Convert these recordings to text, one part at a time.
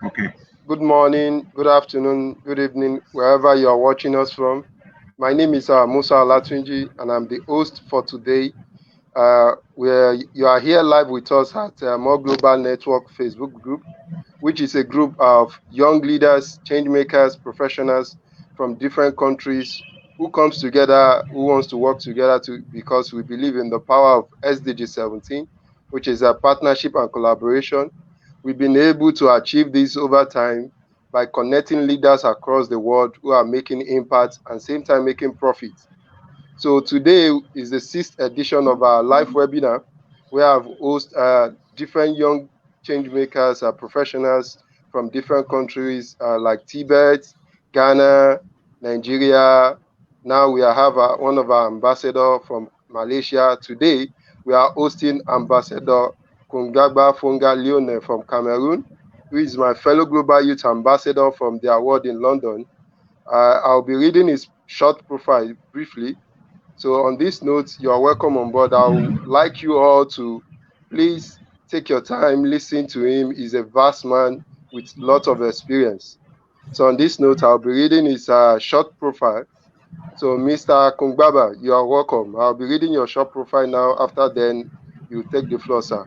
Okay. Good morning, good afternoon, good evening, wherever you are watching us from. My name is Musa Alatunji, and I'm the host for today. Where you are here live with us at More Global Network Facebook group, which is a group of young leaders, change makers, professionals from different countries who comes together, who wants to work together because we believe in the power of SDG 17, which is a partnership and collaboration. We've been able to achieve this over time by connecting leaders across the world who are making impact and same time making profits. So today is the sixth edition of our live webinar where I've hosted different young change makers, professionals from different countries like Tibet, Ghana, Nigeria. Now we have one of our ambassadors from Malaysia. Today we are hosting Ambassador Kungaba Leonel from Cameroon, who is my fellow Global Youth Ambassador from the award in London. I'll be reading his short profile briefly. So on this note, you are welcome on board. I would like you all to please take your time, listen to him. He's a vast man with lots of experience. So on this note, I'll be reading his short profile. So Mr. Kungaba, you are welcome. I'll be reading your short profile now. After then, you take the floor, sir.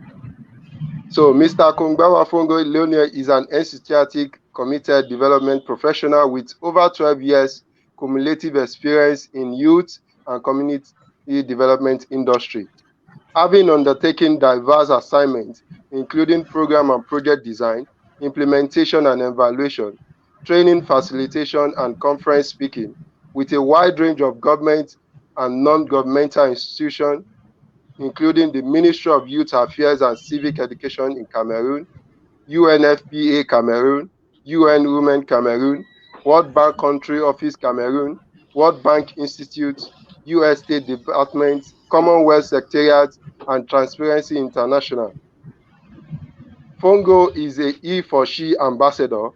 So Mr. Kungaba Fongoh Leonel is an enthusiastic, committed development professional with over 12 years cumulative experience in youth and community development industry, having undertaken diverse assignments, including program and project design, implementation and evaluation, training, facilitation, and conference speaking, with a wide range of government and non-governmental institutions, including the Ministry of Youth Affairs and Civic Education in Cameroon, UNFPA Cameroon, UN Women Cameroon, World Bank Country Office Cameroon, World Bank Institute, US State Department, Commonwealth Secretariat, and Transparency International. Fongoh is a he for she ambassador,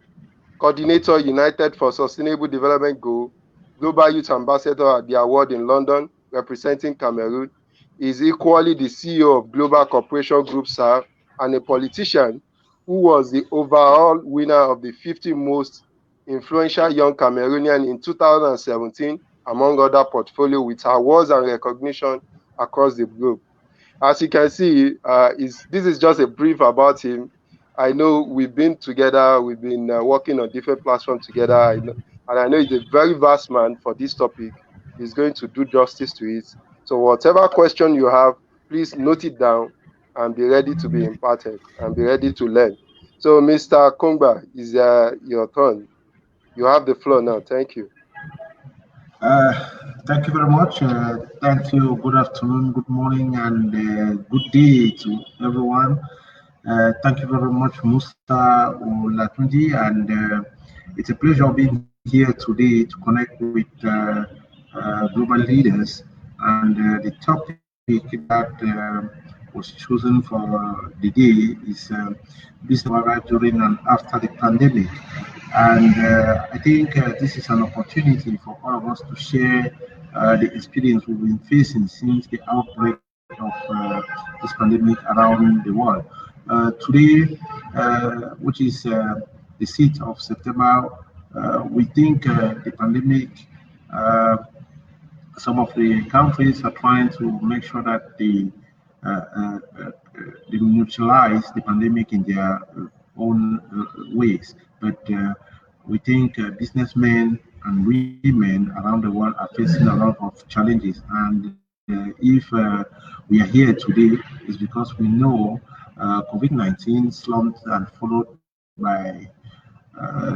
coordinator United for Sustainable Development Goal, Global Youth Ambassador at the award in London, representing Cameroon. He is equally the CEO of Global Corporation Group Sarl and a politician who was the overall winner of the 50 most influential young Cameroonian in 2017, among other portfolio with awards and recognition across the globe. As you can see, this is just a brief about him. I know we've been together, we've been working on different platforms together, and I know he's a very vast man for this topic. He's going to do justice to it. So whatever question you have, please note it down and be ready to be imparted and be ready to learn. So Mr. Kongba, is your turn. You have the floor now. Thank you. Uh, Thank you very much. Thank you. Good afternoon, good morning, and good day to everyone. Thank you very much, Musa Olatunji, and it's a pleasure being here today to connect with global leaders. And the topic that was chosen for the day is business survival during and after the pandemic. And I think this is an opportunity for all of us to share the experience we've been facing since the outbreak of this pandemic around the world. Today, which is the 6th of September, we think the pandemic, some of the countries are trying to make sure that they neutralize the pandemic in their own ways. But we think businessmen and women around the world are facing a lot of challenges. And if we are here today, it's because we know COVID-19 slumped and followed by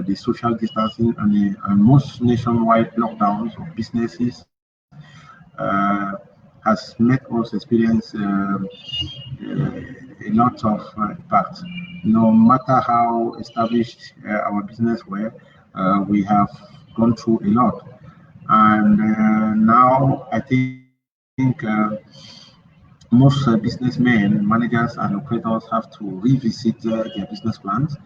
the social distancing and most nationwide lockdowns of businesses has made us experience a lot of impact. No matter how established our business were, we have gone through a lot. And now I think most businessmen, managers, and operators have to revisit their business plans.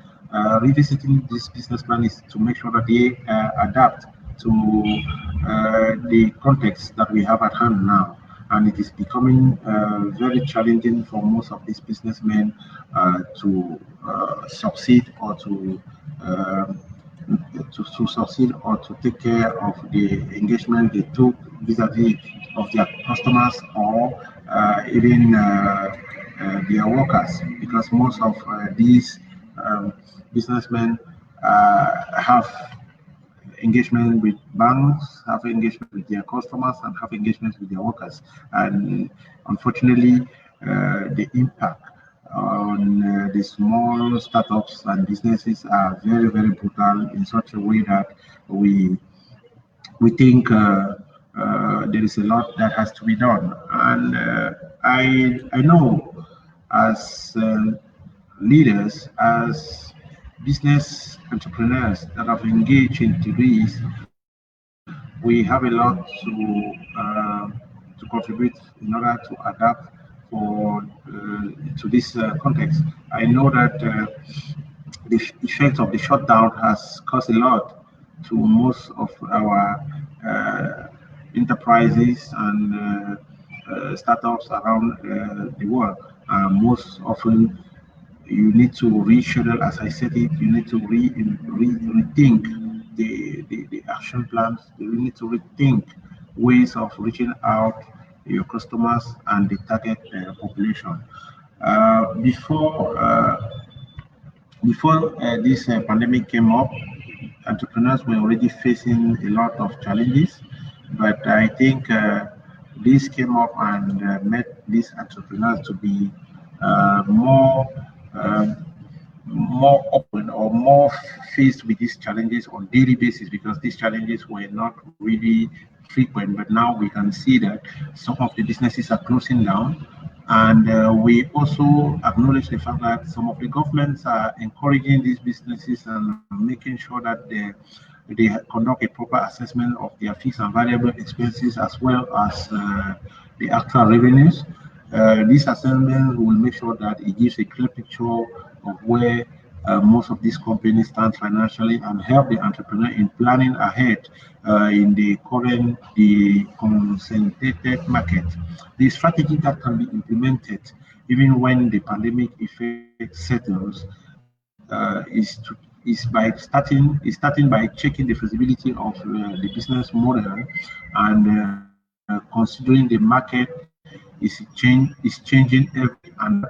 Revisiting this business plan is to make sure that they adapt to the context that we have at hand now. And it is becoming very challenging for most of these businessmen to succeed or to um, to succeed or to take care of the engagement they took vis-a-vis of their customers or even their workers, because most of these um, businessmen have engagement with banks, have engagement with their customers, and have engagement with their workers. And unfortunately, the impact on the small startups and businesses are very, very brutal in such a way that we we think there is a lot that has to be done. And I know as leaders, as business entrepreneurs that have engaged into this, we have a lot to contribute in order to adapt for to this context. I know that the effect of the shutdown has caused a lot to most of our uh, enterprises and startups around the world. Most often, you need to reschedule, as I said it, you need to rethink the action plans. You need to rethink ways of reaching out to your customers and the target population. Before this pandemic came up, entrepreneurs were already facing a lot of challenges, but I think this came up and made these entrepreneurs to be more um, more open or more faced with these challenges on daily basis, because these challenges were not really frequent, but now we can see that some of the businesses are closing down. And we also acknowledge the fact that some of the governments are encouraging these businesses and making sure that they conduct a proper assessment of their fixed and variable expenses as well as the actual revenues. This assessment will make sure that it gives a clear picture of where most of these companies stand financially and help the entrepreneur in planning ahead the concentrated market. The strategy that can be implemented even when the pandemic effect settles is starting by checking the feasibility of the business model and considering the market is changing every day and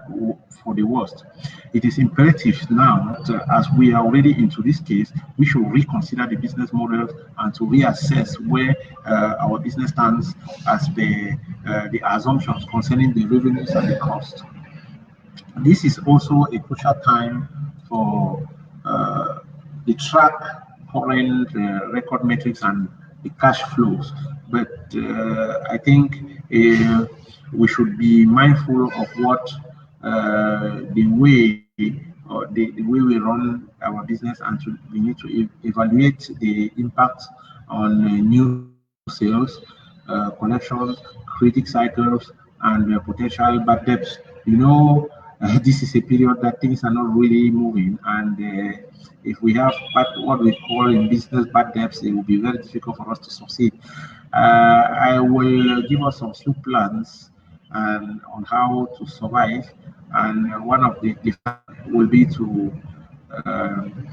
for the worst. It is imperative now that as we are already into this case, we should reconsider the business models and to reassess where our business stands as per the assumptions concerning the revenues and the cost. This is also a crucial time for uh, the track current record metrics and the cash flows. But I think we should be mindful of what the way the way we run our business, and we need to evaluate the impact on new sales, collections, critic cycles, and potential bad debts. This is a period that things are not really moving, and if we have what we call in business bad debts, it will be very difficult for us to succeed. I will give us some few plans and on how to survive, and one of the will be um,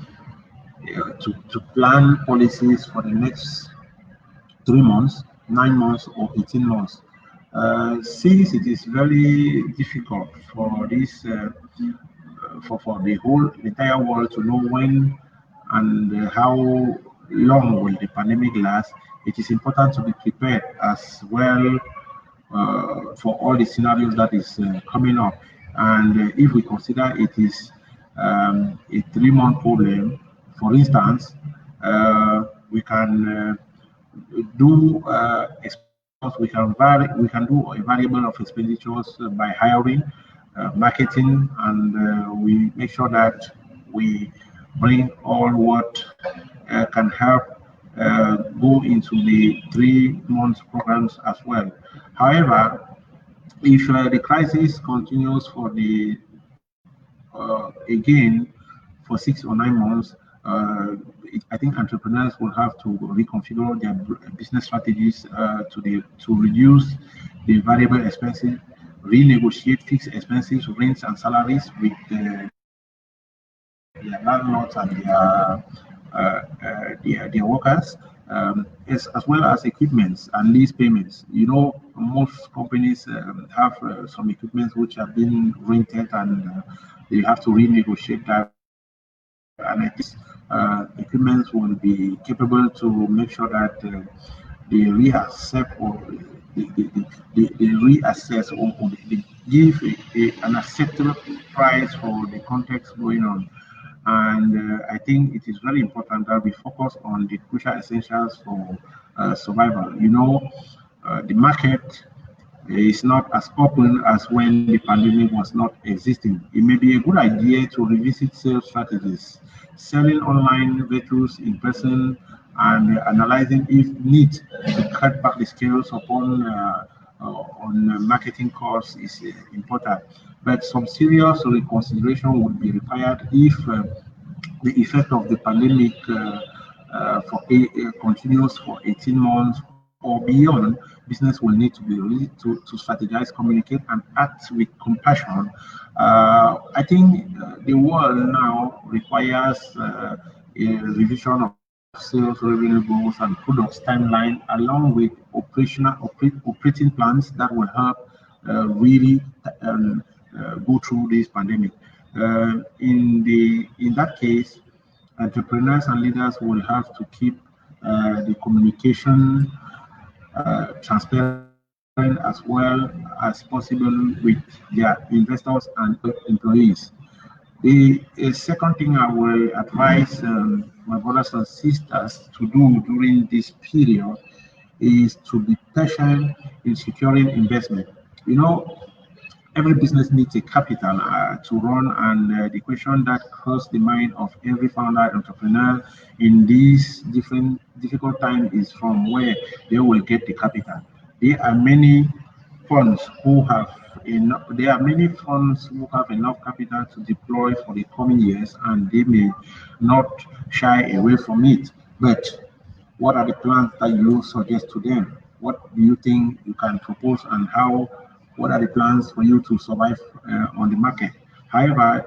to plan policies for the next 3 months, 9 months, or 18 months. Since it is very difficult for this for the whole entire world to know when and how long will the pandemic last, it is important to be prepared as well for all the scenarios that is coming up. And if we consider it is a 3 month problem, for instance, we can do expenditures. We can do a variable of expenditures by hiring, marketing, and we make sure that we bring all what can help go into the 3 months programs as well. However, if the crisis continues for the again for 6 or 9 months, I think entrepreneurs will have to reconfigure their business strategies to reduce the variable expenses, renegotiate fixed expenses, rents, and salaries with their customers, their landlords and their workers, as well as equipments and lease payments. Most companies have some equipments which have been rented, and they have to renegotiate that. And I think equipments will be capable to make sure that they reaccept or they reassess or they give an acceptable price for the context going on. And I think it is very important that we focus on the crucial essentials for survival. The market is not as open as when the pandemic was not existing. It may be a good idea to revisit sales strategies, selling online virtuals in person, and analyzing if need to cut back the scales on marketing costs is important. But some serious reconsideration would be required if the effect of the pandemic continues for 18 months or beyond. Business will need to be ready to strategize, communicate, and act with compassion. I think the world now requires a revision of sales revenue goals and products timeline, along with operating plans that will help really go through this pandemic. In that case, entrepreneurs and leaders will have to keep the communication transparent as well as possible with their investors and employees. The second thing I will advise my brothers and sisters to do during this period is to be patient in securing investment. Every business needs a capital to run, and the question that crosses the mind of every founder entrepreneur in these different difficult times is from where they will get the capital. There are many funds who have there are many funds who have enough capital to deploy for the coming years, and they may not shy away from it. But what are the plans that you suggest to them? What do you think you can propose, and what are the plans for you to survive on the market? However,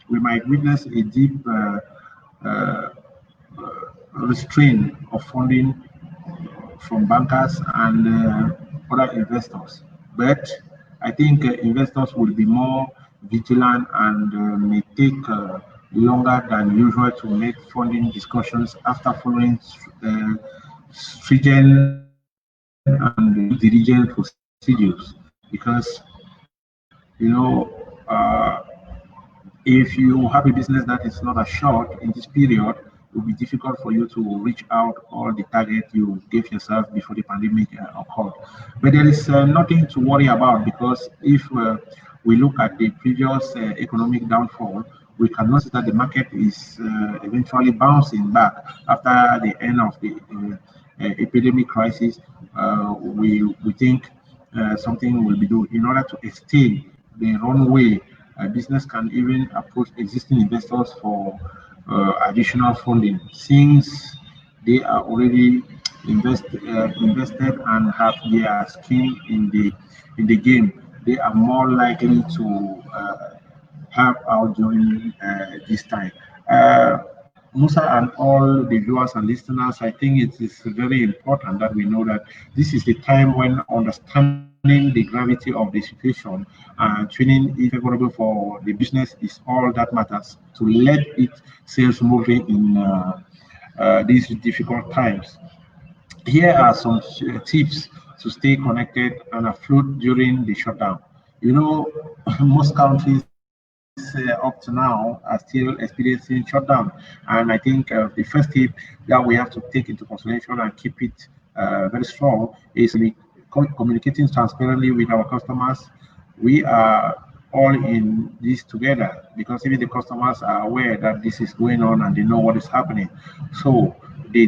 we might witness a deep uh, restraint of funding from bankers and other investors. But I think investors will be more vigilant and may take longer than usual to make funding discussions after following stringent and due diligence procedures. Because if you have a business that is not assured in this period, it will be difficult for you to reach out all the target you gave yourself before the pandemic occurred. But there is nothing to worry about, because if we look at the previous economic downfall, we can notice that the market is eventually bouncing back after the end of the epidemic crisis. We think something will be done in order to extend the runway. Business can even approach existing investors for additional funding, since they are already invested and have their skin in the game. They are more likely to help out during this time. Musa and all the viewers and listeners, I think it is very important that we know that this is the time when understanding the gravity of the situation and tuning it favorable for the business is all that matters, to let it sales moving in these difficult times. Here are some tips to stay connected and afloat during the shutdown. Most countries up to now are still experiencing shutdown, and I think the first tip that we have to take into consideration and keep it very strong is communicating transparently with our customers. We are all in this together, because even the customers are aware that this is going on and they know what is happening. So the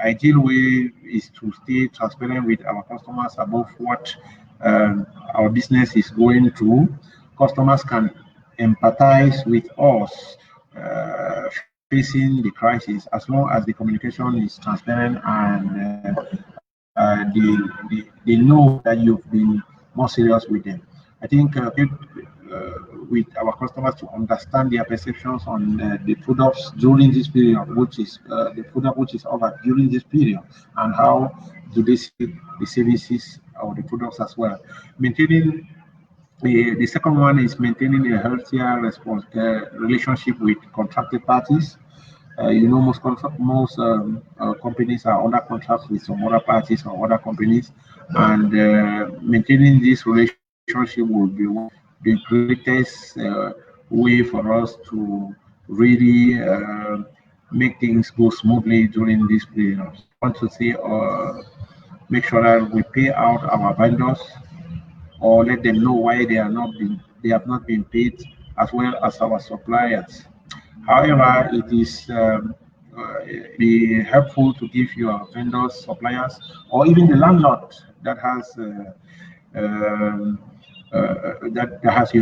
ideal way is to stay transparent with our customers about what our business is going through. Customers can empathize with us facing the crisis, as long as the communication is transparent and they know that you've been more serious with them. I think with our customers to understand their perceptions on the products during this period, which is the product which is offered during this period, and how do they see the services or the products as well. Maintaining the second one is maintaining a healthier relationship with contracted parties. Most companies are under contract with some other parties or other companies, and maintaining this relationship will be the greatest way for us to really make things go smoothly during this period. So I want to say, make sure that we pay out our vendors or let them know why they have not been paid, as well as our suppliers. However, it is be helpful to give your vendors, suppliers, or even the landlord that has that has the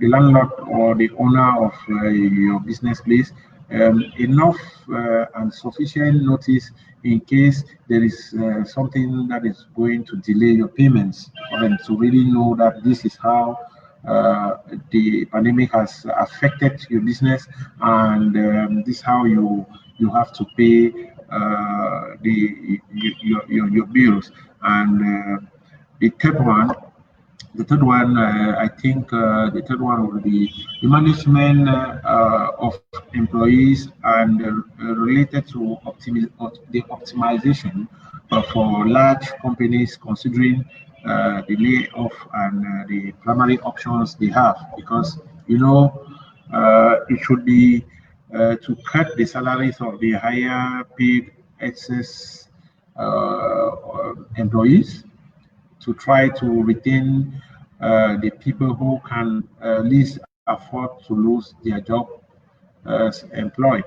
landlord or the owner of your business place enough and sufficient notice in case there is something that is going to delay your payments, for them to really know that this is how the pandemic has affected your business, and this is how you have to pay your bills. And the third one, I think the third one will be the management of employees and related to the optimization for large companies, considering the layoff and the primary options they have, because it should be to cut the salaries of the higher paid excess employees, to try to retain the people who can least afford to lose their job as employed.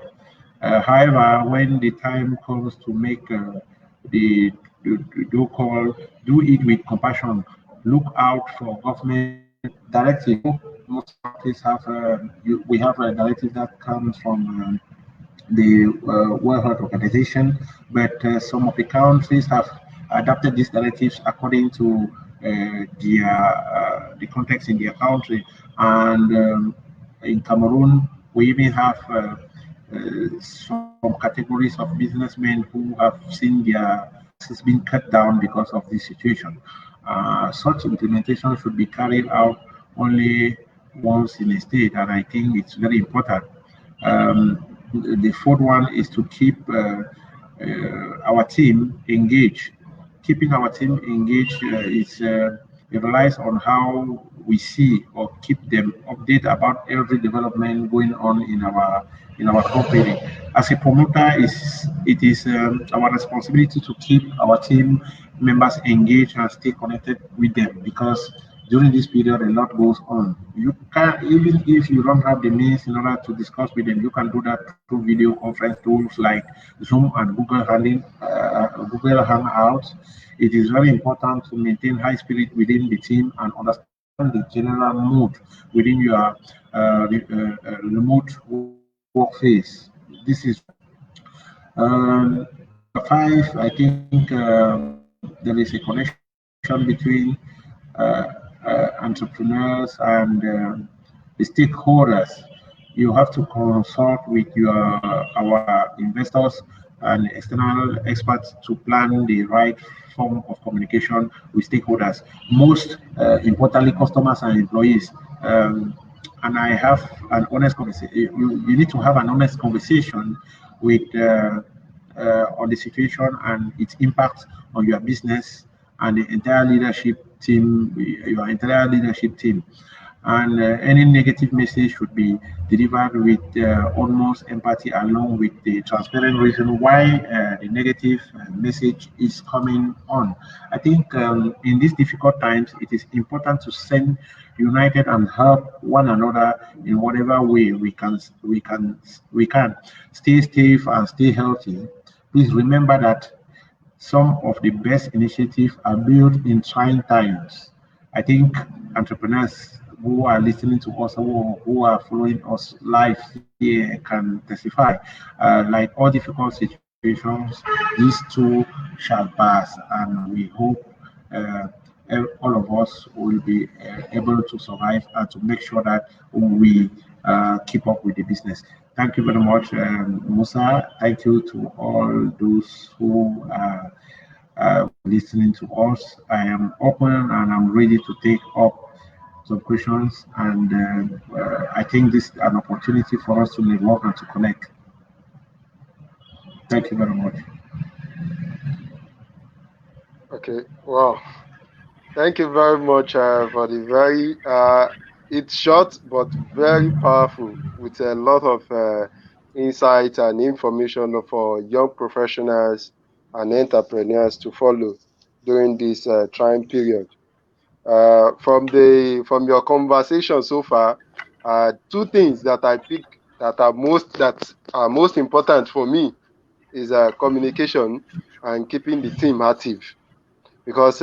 However, when the time comes to make the do it with compassion, look out for government directive. Most countries have we have a directive that comes from the World Health Organization, but some of the countries have adapted these directives according to the context in their country. And in Cameroon, we even have some categories of businessmen who have seen their taxes being cut down because of this situation. Such implementation should be carried out only once in a state, and I think it's very important. The fourth one is to keep our team engaged. Keeping our team engaged is it relies on how we see or keep them updated about every development going on in our company. As a promoter, it is our responsibility to keep our team members engaged and stay connected with them, because during this period a lot goes on. You can, even if you don't have the means in order to discuss with them, you can do that through video conference tools like Zoom and Google Hangouts. It is very important to maintain high spirit within the team and understand the general mood within your remote work phase. This is number five. I think there is a connection between entrepreneurs and the stakeholders. You have to consult with our investors and external experts to plan the right form of communication with stakeholders. Most importantly, customers and employees. And I have an honest conversation. You need to have an honest conversation with on the situation and its impact on your business and the entire leadership team, your entire leadership team. And any negative message should be delivered with almost empathy, along with the transparent reason why the negative message is coming on. I think in these difficult times, it is important to send united and help one another in whatever way we can stay safe and stay healthy. Please remember that some of the best initiatives are built in trying times. I think entrepreneurs who are listening to us, who are following us live here, can testify. Like all difficult situations, these too shall pass, and we hope all of us will be able to survive and to make sure that we keep up with the business. Thank you very much, Musa. Thank you to all those who were listening to us. I am open and I'm ready to take up some questions, and I think this is an opportunity for us to network and to connect. Thank you very much. Okay. Wow. Thank you very much for the very it's short but very powerful with a lot of insight and information for young professionals and entrepreneurs to follow during this trying period. From your conversation so far, two things that I pick that are most important for me is communication and keeping the team active, because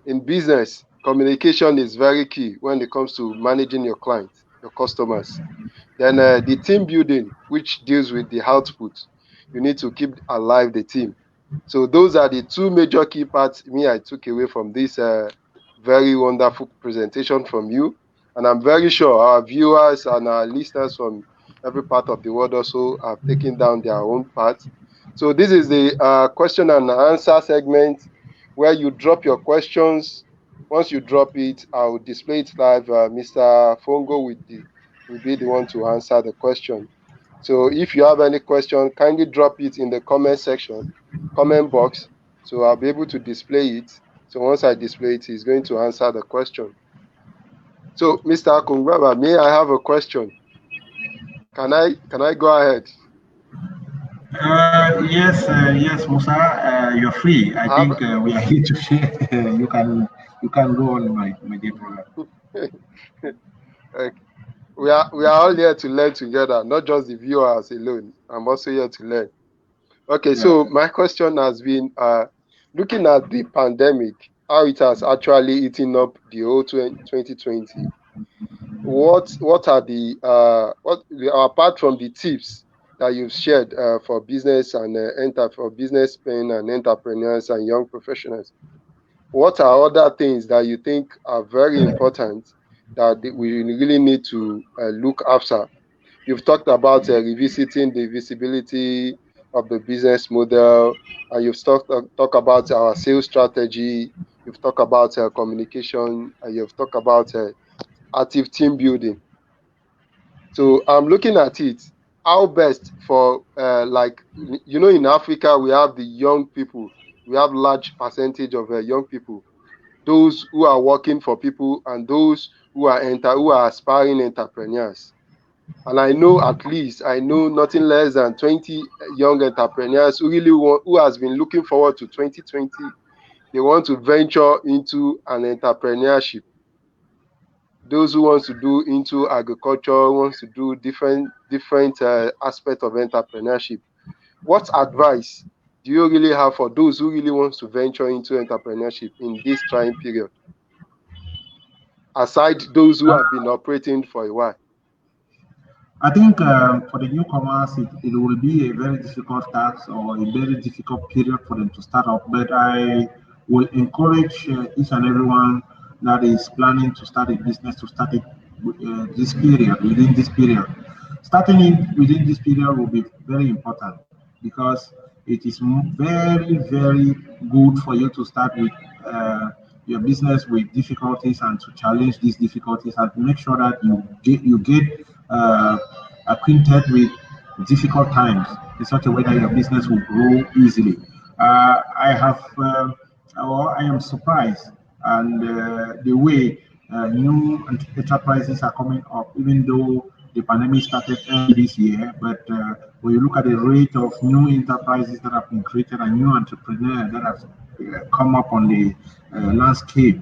in business, communication is very key when it comes to managing your clients, your customers. Then the team building, which deals with the output, you need to keep alive the team. So those are the two major key parts I took away from this very wonderful presentation from you. And I'm very sure our viewers and our listeners from every part of the world also have taken down their own part. So this is the question and answer segment where you drop your questions. Once you drop it, I'll display it live. Mr. Fongo will be the one to answer the question. So if you have any question, kindly drop it in the comment section, comment box, so I'll be able to display it. So once I display it, he's going to answer the question. So Mr. Kungaba, may I have a question? Can I go ahead? Yes, Musa. You're free. I I think we are here to share. You can go on, my dear brother. have, we are all here to learn together, not just the viewers alone. I'm also here to learn. Okay, Yeah. so my question has been looking at the pandemic, how it has actually eaten up the whole 2020. What are the apart from the tips that you've shared for business and for businessmen and entrepreneurs and young professionals? What are other things that you think are very important that we really need to look after? You've talked about revisiting the visibility of the business model, and you've talked about our sales strategy. You've talked about communication, and you've talked about active team building. So I'm looking at it. How best for in Africa we have the young people. We have large percentage of young people, those who are working for people and those who are aspiring entrepreneurs. And I know nothing less than 20 young entrepreneurs who has been looking forward to 2020. They want to venture into an entrepreneurship. Those who wants to do into agriculture, wants to do different aspects of entrepreneurship. What advice do you really have for those who really wants to venture into entrepreneurship in this trying period, aside those who have been operating for a while? I think for the newcomers, it will be a very difficult task or a very difficult period for them to start up. But I will encourage each and everyone that is planning to start a business to start it within this period. Starting it within this period will be very important because it is very, very good for you to start with your business with difficulties and to challenge these difficulties and to make sure that you get acquainted with difficult times in such a way that your business will grow easily. I am surprised and the way new enterprises are coming up, even though the pandemic started early this year. But when you look at the rate of new enterprises that have been created and new entrepreneurs that have come up on the landscape,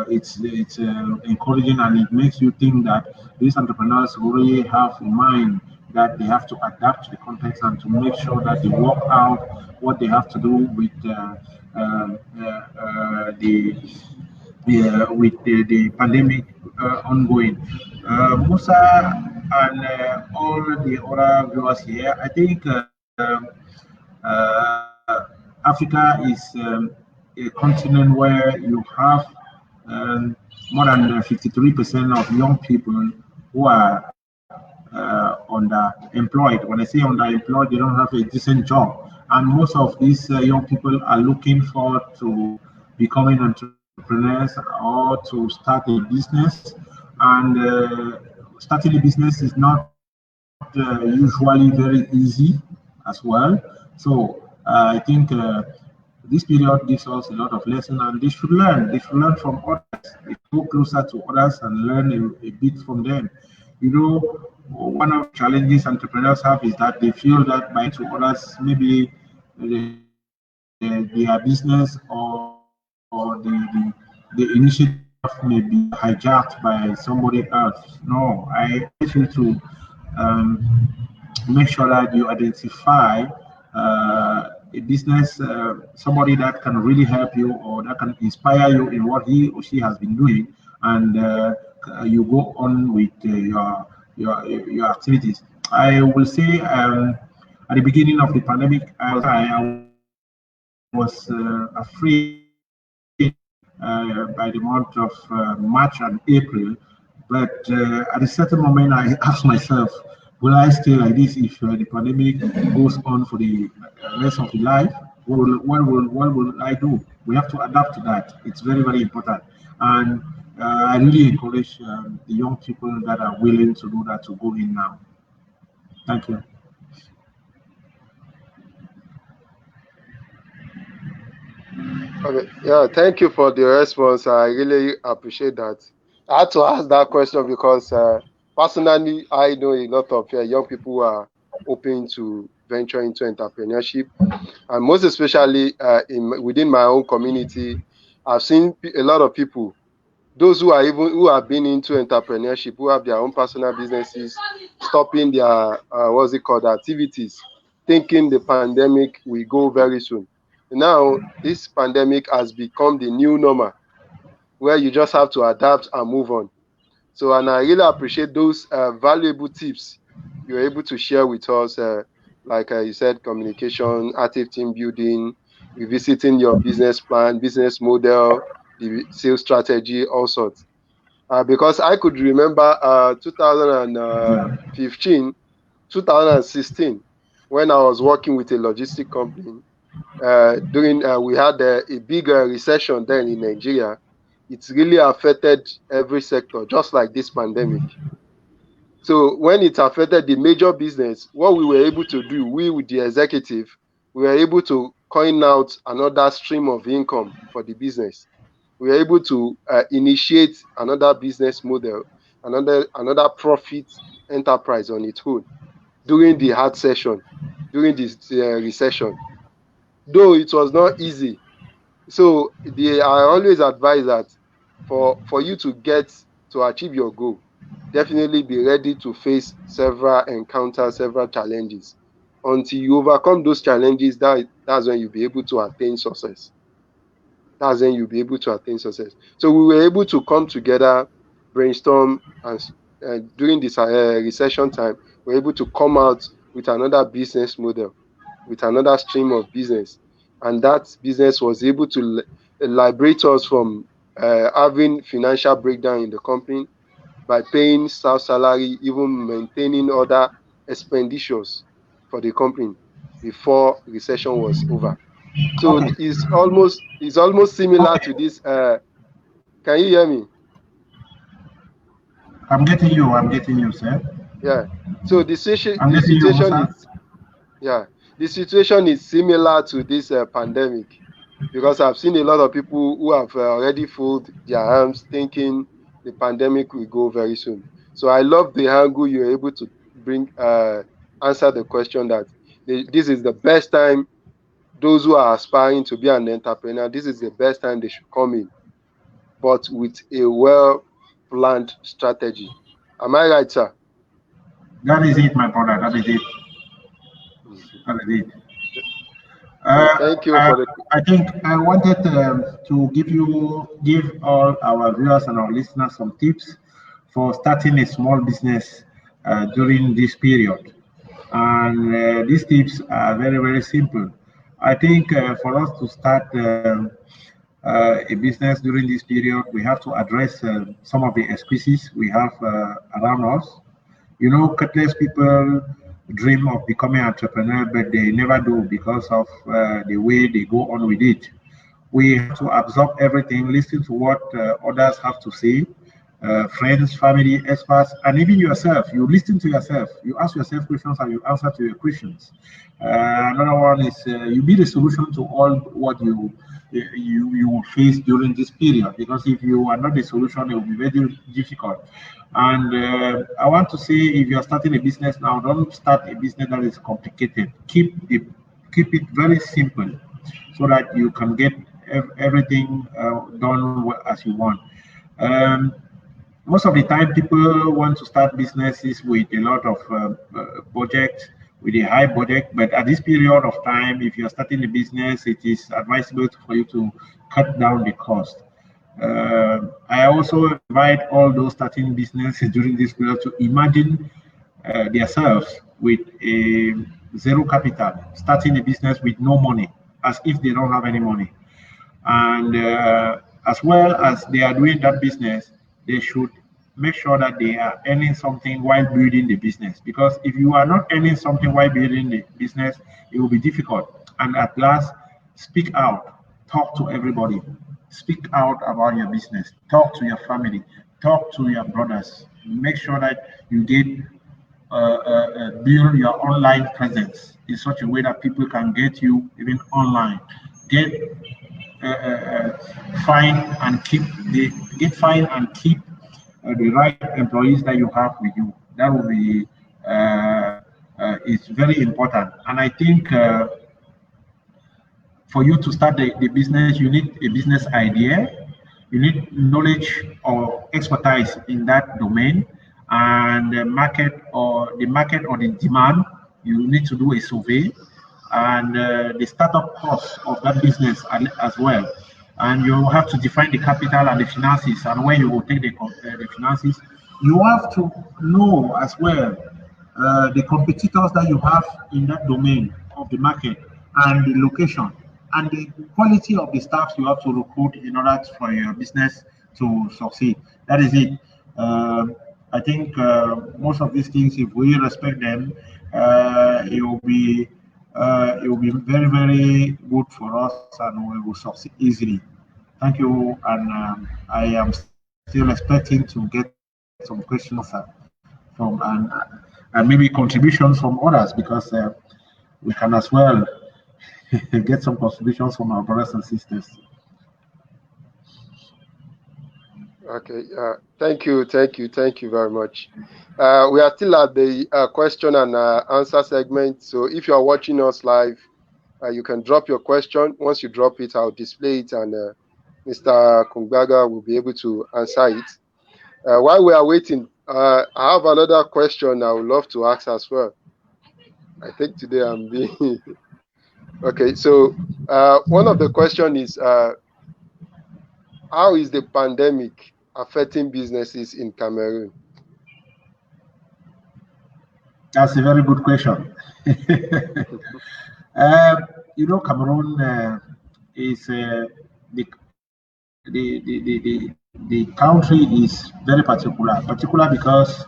it's encouraging, and it makes you think that these entrepreneurs really have in mind that they have to adapt to the context and to make sure that they work out what they have to do with the pandemic ongoing. Musa and all the other viewers here, I think Africa is a continent where you have more than 53% of young people who are underemployed. When I say underemployed, they don't have a decent job. And most of these young people are looking forward to becoming entrepreneurs or to start a business. And starting a business is not usually very easy as well. So I think this period gives us a lot of lessons, and they should learn. They should learn from others. They should go closer to others and learn a bit from them. You know, one of the challenges entrepreneurs have is that they feel that by talking to others, maybe their business or the initiative may be hijacked by somebody else. No, I advise you to um, make sure that you identify a business, somebody that can really help you or that can inspire you in what he or she has been doing, and you go on with your activities. I will say at the beginning of the pandemic, I was afraid by the month of March and April. But at a certain moment, I asked myself, will I stay like this if the pandemic goes on for the rest of the life? What will I do? We have to adapt to that. It's very, very important. And I really encourage the young people that are willing to do that to go in now. Thank you. Okay. Yeah, thank you for the response. I really appreciate that. I had to ask that question because personally, I know a lot of young people who are open to venture into entrepreneurship, and most especially within my own community, I've seen a lot of people, those who have been into entrepreneurship, who have their own personal businesses, stopping their what's it called activities, thinking the pandemic will go very soon. Now, this pandemic has become the new normal, where you just have to adapt and move on. So, and I really appreciate those valuable tips you're able to share with us. Like you said, communication, active team building, revisiting your business plan, business model, the sales strategy, all sorts. Because I could remember 2015, 2016, when I was working with a logistic company. During we had a big recession then in Nigeria. It's really affected every sector, just like this pandemic. So when it affected the major business, what we were able to do, we with the executive, we were able to coin out another stream of income for the business. We were able to initiate another business model, another profit enterprise on its own during the hard session, during this recession. Though it was not easy. So I always advise that for you to achieve your goal, definitely be ready to face several encounters, several challenges. Until you overcome those challenges, that's when you'll be able to attain success. That's when you'll be able to attain success. So we were able to come together, brainstorm, and during this recession time, we're able to come out with another business model, with another stream of business. And that business was able to liberate us from having financial breakdown in the company by paying staff salary, even maintaining other expenditures for the company before recession was over. So Okay, it's almost similar to okay. this. Can you hear me? I'm getting you. I'm getting you, sir. Yeah. So the situation I'm the getting you, situation Musa. is yeah the situation is similar to this pandemic, because I've seen a lot of people who have already folded their arms, thinking the pandemic will go very soon. So I love the angle you're able to bring answer the question that this is the best time. Those who are aspiring to be an entrepreneur, this is the best time they should come in, but with a well planned strategy. Am I right, sir? That is it, my brother. That is it. Mhm. That is it. Thank you Uh, for the. I think I wanted to give all our viewers and our listeners some tips for starting a small business during this period. And these tips are very, very simple. I think for us to start a business during this period, we have to address some of the excuses we have around us. Countless people dream of becoming entrepreneur, but they never do because of the way they go on with it. We have to absorb everything, listen to what others have to say, friends, family, experts, and even yourself. You listen to yourself, you ask yourself questions, and you answer to your questions. Another one is you be the solution to all what you will face during this period. Because if you are not the solution, it will be very difficult. And I want to say, if you are starting a business now, don't start a business that is complicated. Keep it very simple, so that you can get everything done as you want. Um, Most of the time, people want to start businesses with a lot of budget, with a high budget. But at this period of time, if you're starting a business, it is advisable for you to cut down the cost. I also invite all those starting businesses during this period to imagine themselves with a zero capital, starting a business with no money, as if they don't have any money. And as well as they are doing that business, they should make sure that they are earning something while building the business. Because if you are not earning something while building the business, it will be difficult. And at last, speak out, talk to everybody, speak out about your business, talk to your family, talk to your brothers. Make sure that you get build your online presence in such a way that people can get you even online. Get find and keep the get find and keep the right employees that you have with you. That will be it's very important. And I think for you to start the business, you need a business idea, you need knowledge or expertise in that domain, and the market or the demand. You need to do a survey, and the startup cost of that business as well. And you have to define the capital and the finances, and where you will take the finances. You have to know as well the competitors that you have in that domain of the market, and the location, and the quality of the staff you have to recruit in order for your business to succeed. That is it. I think most of these things, if we respect them, it will be very, very good for us, and we will succeed easily. Thank you, and I am still expecting to get some questions from and maybe contributions from others, because we can as well get some contributions from our brothers and sisters. Okay. Thank you very much. We are still at the question and answer segment. So if you are watching us live, you can drop your question. Once you drop it, I'll display it, and Mr. Kungaba will be able to answer it. While we are waiting, I have another question I would love to ask as well. I think today I'm being okay. So one of the question is, how is the pandemic affecting businesses in Cameroon? That's a very good question. Cameroon is the country is very particular because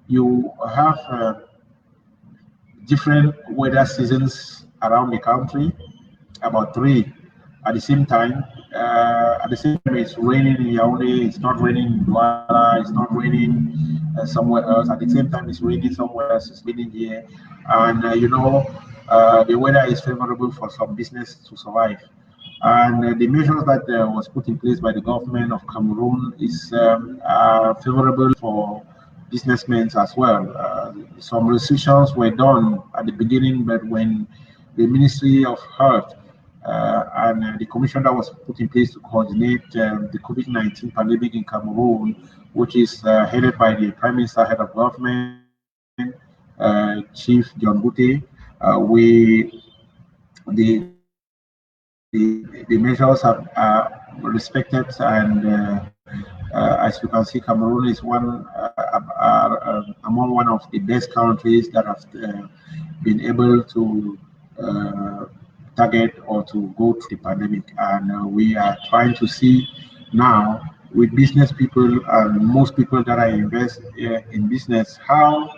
you have different weather seasons around the country, about three at the same time. At the same time, it's raining in Yaoundé, it's not raining in Douala, it's not raining somewhere else. At the same time, it's raining somewhere else, it's raining here. And the weather is favorable for some business to survive. And the measures that was put in place by the government of Cameroon is favorable for businessmen as well. Some restrictions were done at the beginning, but when the Ministry of Health and the commission that was put in place to coordinate the COVID-19 pandemic in Cameroon, which is headed by the Prime Minister, head of government, Chief John Bute, the measures are respected, and as you can see, Cameroon is among one of the best countries that have been able to target or to go through the pandemic. And we are trying to see now with business people and most people that are invest in business, how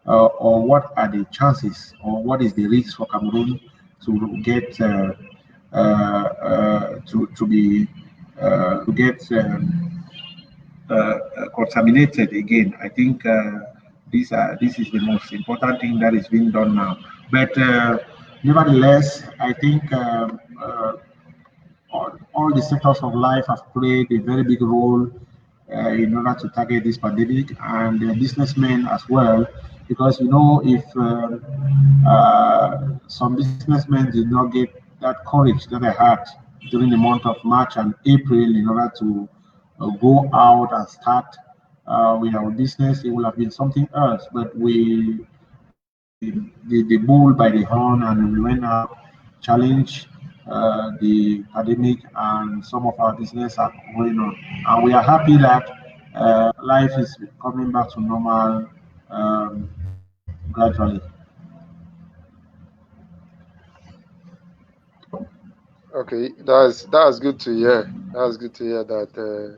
or what are the chances or what is the risk for Cameroon to get to be to get contaminated again. I think this is the most important thing that is being done now. But nevertheless, I think all the sectors of life have played a very big role in order to target this pandemic, and businessmen as well, because if some businessmen did not get that courage that they had during the month of March and April in order to go out and start with our business, it would have been something else. But we took the bull by the horn and we went out, challenged the pandemic, and some of our business are going on. And we are happy that life is coming back to normal gradually. Okay, that's good to hear. That's good to hear that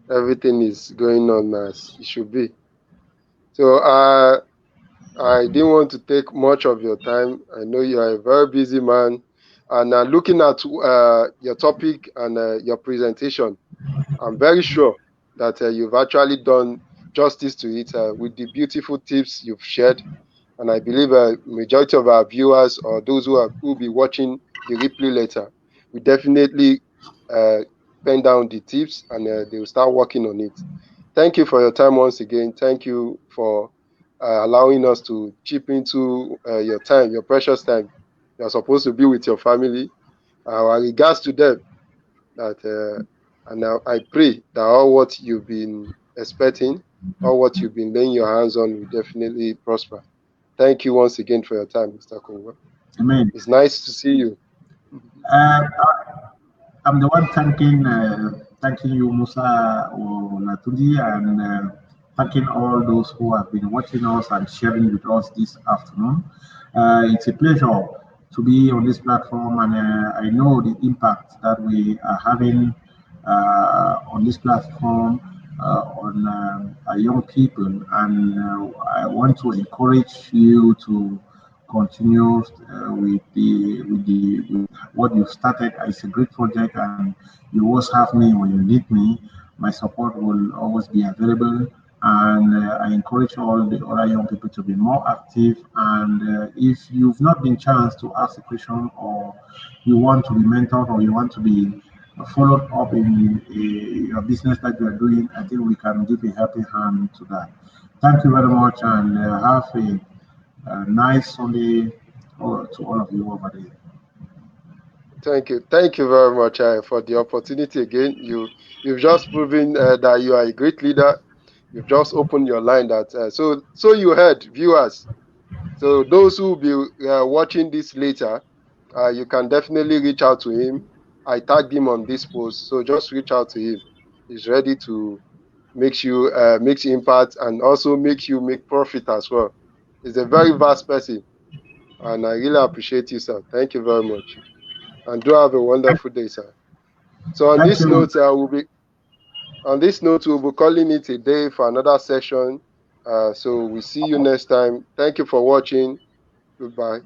everything is going on as it should be. So I didn't want to take much of your time. I know you are a very busy man, and looking at your topic and your presentation, I'm very sure that you've actually done justice to it with the beautiful tips you've shared. And I believe a majority of our viewers or those who will be watching the replay later will definitely pen down the tips and they will start working on it. Thank you for your time once again. Thank you for allowing us to chip into your time, your precious time. You're supposed to be with your family. Our regards to them. And I pray that all what you've been expecting, all what you've been laying your hands on will definitely prosper. Thank you once again for your time, Mr. Kungaba. Amen. It's nice to see you. Uh, I'm the one thanking you, Musa Olatuji, and thanking all those who have been watching us and sharing with us this afternoon. It's a pleasure to be on this platform, and I know the impact that we are having on this platform on our young people, and I want to encourage you to continue with what you started. It's a great project, and you always have me when you need me. My support will always be available, and I encourage all the other young people to be more active. And if you've not been chance to ask a question, or you want to be mentored, or you want to be followed up in your business that you are doing, I think we can give a helping hand to that. Thank you very much, and have a nice Sunday to all of you over there. Thank you very much for the opportunity again. You've just proven that you are a great leader. You've just opened your line that so you heard, viewers. So those who will be watching this later, you can definitely reach out to him. I tagged him on this post, so just reach out to him. He's ready to make you make impact and also make you make profit as well. He's a very vast person, and I really appreciate you, sir. Thank you very much, and do have a wonderful day, sir. So on Thank this you. note, we'll be calling it a day for another session. So we see you next time. Thank you for watching. Goodbye.